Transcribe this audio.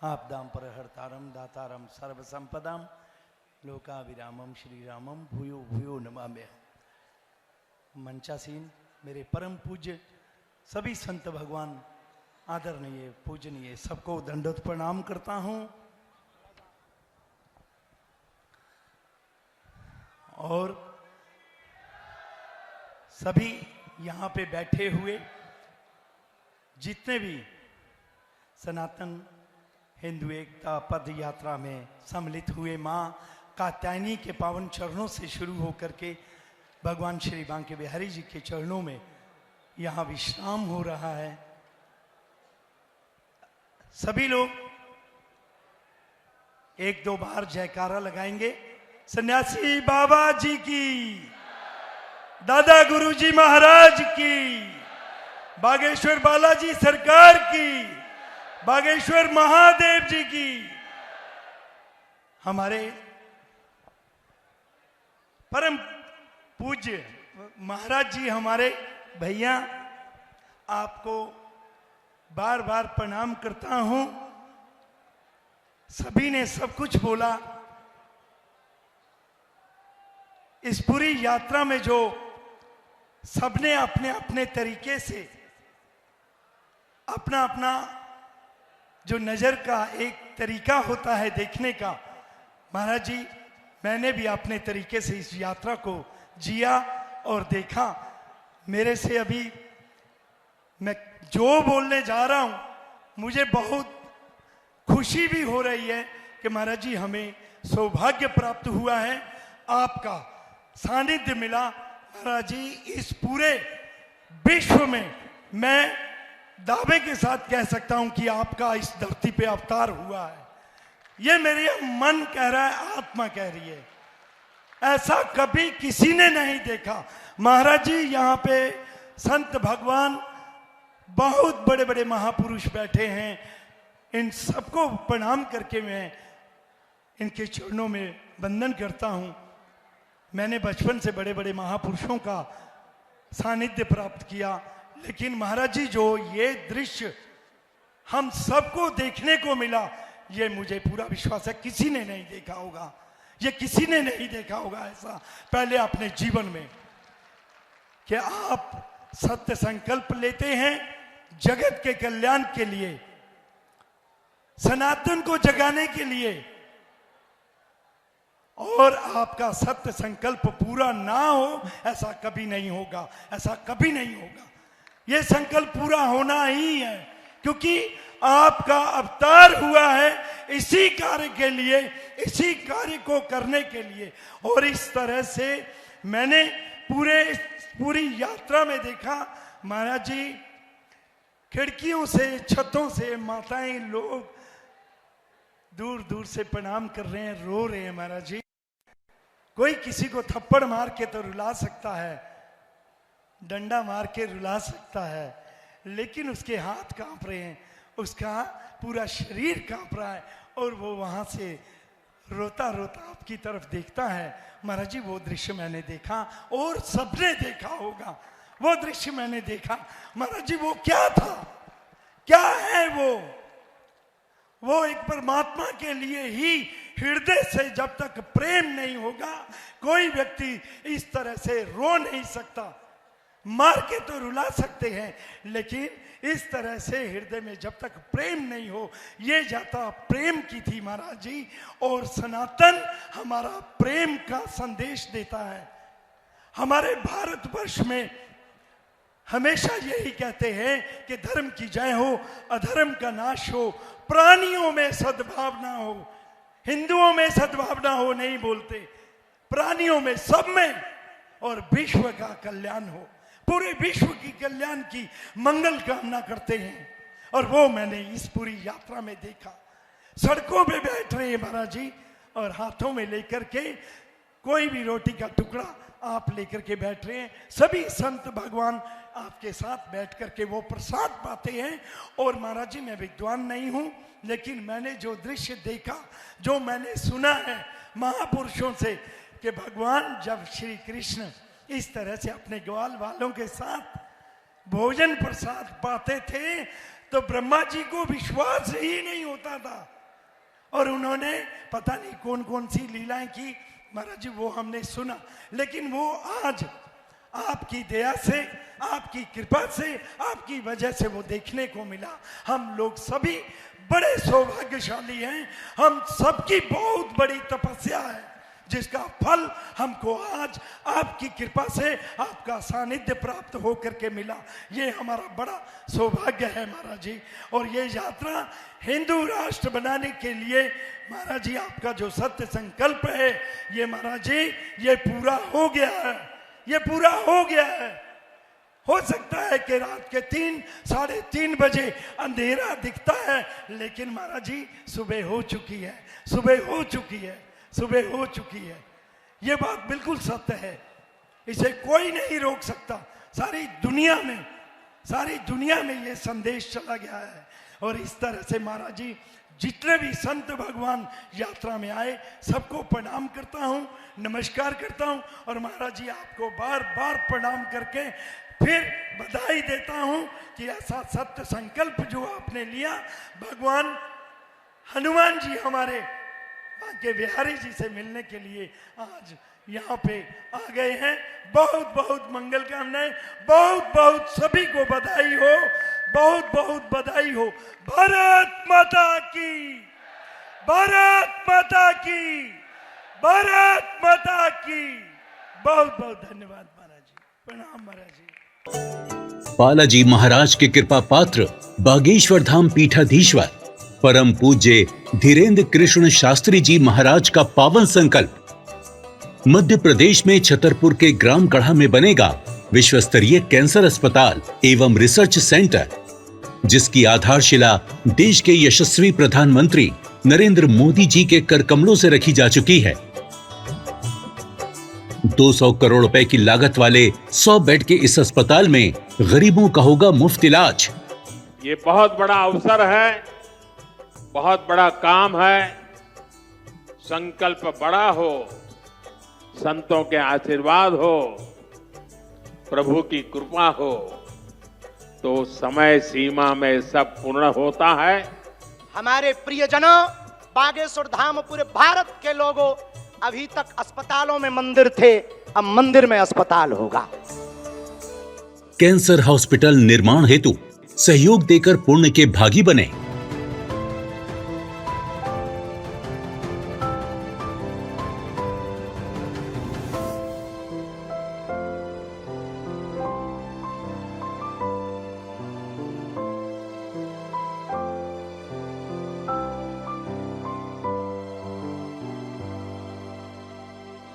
आपदां परहर्तारं दातारं सर्वसंपदां लोकाभिरामं श्री रामं भूयो भूयो नमाम्यहम्। मंचासीन मेरे परम पूज्य सभी संत भगवान आदरणीय पूजनीय सबको दंडवत प्रणाम करता हूं। और सभी यहाँ पे बैठे हुए जितने भी सनातन हिंदू एकता पद यात्रा में सम्मिलित हुए माँ कात्यायनी के पावन चरणों से शुरू होकर के भगवान श्री बांके बिहारी जी के चरणों में यहाँ विश्राम हो रहा है। सभी लोग एक दो बार जयकारा लगाएंगे। सन्यासी बाबा जी की, दादा गुरुजी महाराज की, बागेश्वर बालाजी सरकार की, बागेश्वर महादेव जी की। हमारे परम पूज्य महाराज जी, हमारे भैया, आपको बार बार प्रणाम करता हूं। सभी ने सब कुछ बोला। इस पूरी यात्रा में जो सबने अपने अपने तरीके से अपना अपना जो नजर का एक तरीका होता है देखने का, महाराज जी मैंने भी अपने तरीके से इस यात्रा को जिया और देखा। मेरे से अभी मैं जो बोलने जा रहा हूं, मुझे बहुत खुशी भी हो रही है कि महाराज जी हमें सौभाग्य प्राप्त हुआ है, आपका सानिध्य मिला। महाराज जी इस पूरे विश्व में मैं दावे के साथ कह सकता हूं कि आपका इस धरती पे अवतार हुआ है। ये मेरे मन कह रहा है, आत्मा कह रही है। ऐसा कभी किसी ने नहीं देखा। महाराज जी यहाँ पे संत भगवान बहुत बड़े बड़े महापुरुष बैठे हैं। इन सबको प्रणाम करके मैं इनके चरणों में वंदन करता हूं। मैंने बचपन से बड़े बड़े महापुरुषों का सानिध्य प्राप्त किया, लेकिन महाराज जी जो ये दृश्य हम सबको देखने को मिला, ये मुझे पूरा विश्वास है किसी ने नहीं देखा होगा। ये किसी ने नहीं देखा होगा ऐसा पहले अपने जीवन में, कि आप सत्य संकल्प लेते हैं जगत के कल्याण के लिए, सनातन को जगाने के लिए, और आपका सत्य संकल्प पूरा ना हो ऐसा कभी नहीं होगा, ऐसा कभी नहीं होगा। यह संकल्प पूरा होना ही है, क्योंकि आपका अवतार हुआ है इसी कार्य के लिए, इसी कार्य को करने के लिए। और इस तरह से मैंने पूरी यात्रा में देखा, महाराज जी खिड़कियों से, छतों से माताएं लोग दूर दूर से प्रणाम कर रहे हैं, रो रहे हैं। महाराज जी कोई किसी को थप्पड़ मार के तो रुला सकता है, डंडा मार के रुला सकता है, लेकिन उसके हाथ कांप रहे हैं, उसका पूरा शरीर कांप रहा है, और वो वहां से रोता रोता आपकी तरफ देखता है। महाराज जी वो दृश्य मैंने देखा, और सबने देखा होगा वो दृश्य मैंने देखा। महाराज जी वो क्या था, क्या है वो एक परमात्मा के लिए ही हृदय से जब तक प्रेम नहीं होगा, कोई व्यक्ति इस तरह से रो नहीं सकता। मार के तो रुला सकते हैं, लेकिन इस तरह से हृदय में जब तक प्रेम नहीं हो, ये जाता प्रेम की थी महाराज जी। और सनातन हमारा प्रेम का संदेश देता है। हमारे भारतवर्ष में हमेशा यही कहते हैं कि धर्म की जय हो, अधर्म का नाश हो, प्राणियों में सद्भावना हो। हिंदुओं में सद्भावना हो नहीं बोलते, प्राणियों में, सब में, और विश्व का कल्याण हो, पूरे विश्व की कल्याण की मंगल कामना करते हैं। और वो मैंने इस पूरी यात्रा में देखा। सड़कों पे बैठ रहे हैं महाराज जी, और हाथों में लेकर के कोई भी रोटी का टुकड़ा आप लेकर के बैठ रहे हैं। सभी संत भगवान आपके साथ बैठ करके वो प्रसाद पाते हैं। और महाराज जी मैं विद्वान नहीं हूं, लेकिन मैंने जो दृश्य देखा, जो मैंने सुना है महापुरुषों से, कि भगवान जब श्री कृष्ण इस तरह से अपने ग्वाल वालों के साथ भोजन प्रसाद पाते थे, तो ब्रह्मा जी को विश्वास ही नहीं होता था। और उन्होंने पता नहीं कौन कौन सी लीलाएं की महाराज जी, वो हमने सुना। लेकिन वो आज आपकी दया से, आपकी कृपा से, आपकी वजह से वो देखने को मिला। हम लोग सभी बड़े सौभाग्यशाली हैं। हम सबकी बहुत बड़ी तपस्या है जिसका फल हमको आज आपकी कृपा से, आपका सानिध्य प्राप्त होकर के मिला। ये हमारा बड़ा सौभाग्य है महाराज जी। और ये यात्रा हिंदू राष्ट्र बनाने के लिए महाराज जी, आपका जो सत्य संकल्प है ये महाराज जी, ये पूरा हो गया है, ये पूरा हो गया है। हो सकता है कि रात के 3, 3:30 बजे अंधेरा दिखता है, लेकिन महाराज जी सुबह हो चुकी है, सुबह हो चुकी है, सुबह हो चुकी है। ये बात बिल्कुल सत्य है, इसे कोई नहीं रोक सकता। सारी दुनिया में ये संदेश चला गया है। और इस तरह से महाराज जी जितने भी संत भगवान यात्रा में आए सबको प्रणाम करता हूँ, नमस्कार करता हूँ। और महाराज जी आपको बार बार प्रणाम करके फिर बधाई देता हूँ कि ऐसा सत्य संकल्प जो आपने लिया, भगवान हनुमान जी हमारे बांके बिहारी जी से मिलने के लिए आज यहाँ पे आ गए हैं। बहुत बहुत मंगल कामनाएं, बहुत बहुत सभी को बधाई हो, बहुत बहुत बधाई हो। भारत माता की, भारत माता की, भारत माता की। बहुत बहुत धन्यवाद महाराज जी, प्रणाम महाराज जी। बालाजी महाराज के कृपा पात्र बागेश्वर धाम पीठाधीश्वर परम पूज्य धीरेन्द्र कृष्ण शास्त्री जी महाराज का पावन संकल्प। मध्य प्रदेश में छतरपुर के ग्राम गढ़ा में बनेगा विश्व स्तरीय कैंसर अस्पताल एवं रिसर्च सेंटर, जिसकी आधारशिला देश के यशस्वी प्रधानमंत्री नरेंद्र मोदी जी के कर कमलों से रखी जा चुकी है। 200 करोड़ रुपए की लागत वाले 100 बेड के इस अस्पताल में गरीबों का होगा मुफ्त इलाज। ये बहुत बड़ा अवसर है, बहुत बड़ा काम है। संकल्प बड़ा हो, संतों के आशीर्वाद हो, प्रभु की कृपा हो, तो समय सीमा में सब पूर्ण होता है। हमारे प्रियजनों, बागेश्वर धाम पूरे भारत के लोगों, अभी तक अस्पतालों में मंदिर थे, अब मंदिर में अस्पताल होगा। कैंसर हॉस्पिटल निर्माण हेतु सहयोग देकर पुण्य के भागी बने।